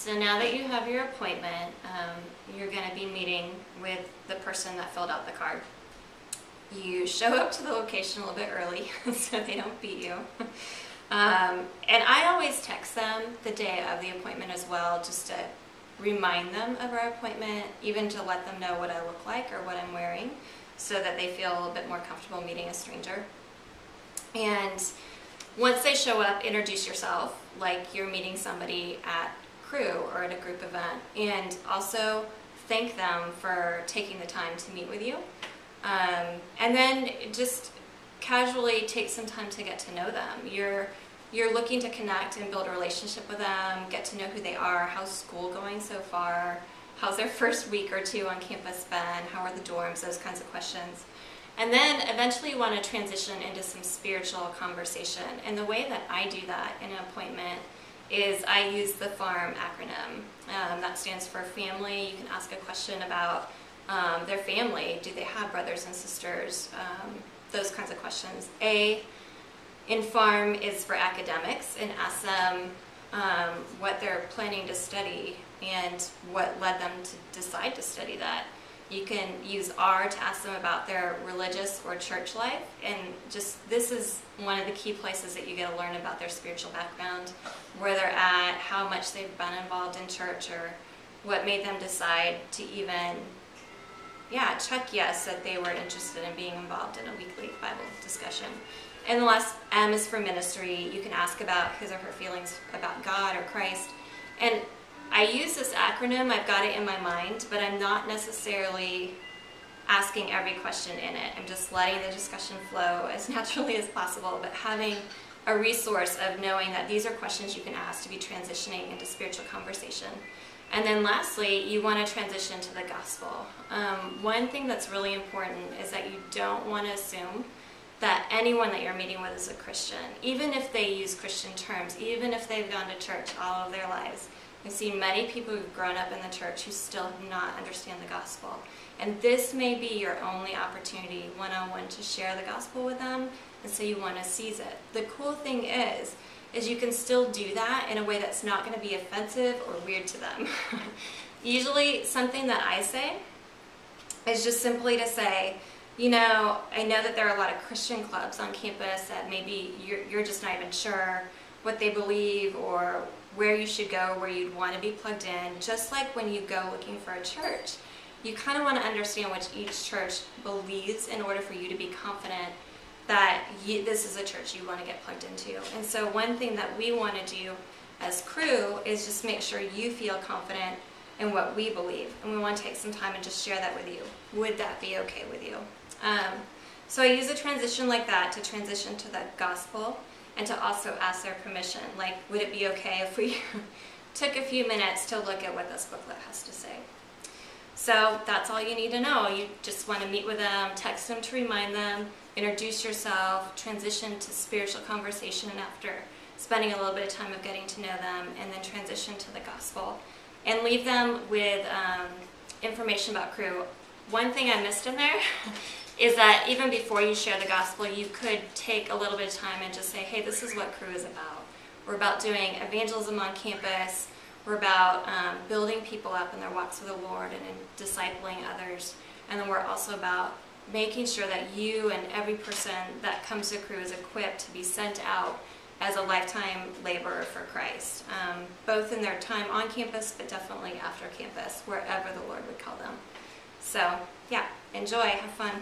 So now that you have your appointment, you're going to be meeting with the person that filled out the card. You show up to the location a little bit early so they don't beat you. And I always text them the day of the appointment as well, just to remind them of our appointment, even to let them know what I look like or what I'm wearing, so that they feel a little bit more comfortable meeting a stranger. And once they show up, introduce yourself like you're meeting somebody at CRU or at a group event, and also thank them for taking the time to meet with you. And then just casually take some time to get to know them. You're looking to connect and build a relationship with them, get to know who they are, how's school going so far, how's their first week or two on campus been, how are the dorms, those kinds of questions. And then eventually you want to transition into some spiritual conversation. And the way that I do that in an appointment is I use the FARM acronym. That stands for family. You can ask a question about their family. Do they have brothers and sisters? Those kinds of questions. A in FARM is for academics, and ask them what they're planning to study and what led them to decide to study that. You can use R to ask them about their religious or church life, and just this is one of the key places that you get to learn about their spiritual background, where they're at, how much they've been involved in church, or what made them decide to even, check yes that they were interested in being involved in a weekly Bible discussion. And the last M is for ministry. You can ask about his or her feelings about God or Christ. And I use this acronym, I've got it in my mind, but I'm not necessarily asking every question in it. I'm just letting the discussion flow as naturally as possible, but having a resource of knowing that these are questions you can ask to be transitioning into spiritual conversation. And then lastly, you want to transition to the gospel. One thing that's really important is that you don't want to assume that anyone that you're meeting with is a Christian, even if they use Christian terms, even if they've gone to church all of their lives. I've seen many people who've grown up in the church who still do not understand the gospel. And this may be your only opportunity one-on-one to share the gospel with them, and so you want to seize it. The cool thing is you can still do that in a way that's not going to be offensive or weird to them. Usually something that I say is just simply to say, I know that there are a lot of Christian clubs on campus that maybe you're just not even sure what they believe or where you should go, where you'd want to be plugged in. Just like when you go looking for a church, you kind of want to understand what each church believes in order for you to be confident that this is a church you want to get plugged into. And so one thing that we want to do as CRU is just make sure you feel confident in what we believe, and we want to take some time and just share that with you. Would that be okay with you? So I use a transition like that to transition to the gospel, and to also ask their permission. Like, would it be okay if we took a few minutes to look at what this booklet has to say? So that's all you need to know. You just want to meet with them, text them to remind them, introduce yourself, transition to spiritual conversation after spending a little bit of time of getting to know them, and then transition to the gospel. And leave them with information about CRU. One thing I missed in there is that even before you share the gospel, you could take a little bit of time and just say, hey, this is what CRU is about. We're about doing evangelism on campus. We're about building people up in their walks with the Lord and in discipling others. And then we're also about making sure that you and every person that comes to CRU is equipped to be sent out as a lifetime laborer for Christ, both in their time on campus, but definitely after campus, wherever the Lord would call them. So, enjoy, have fun.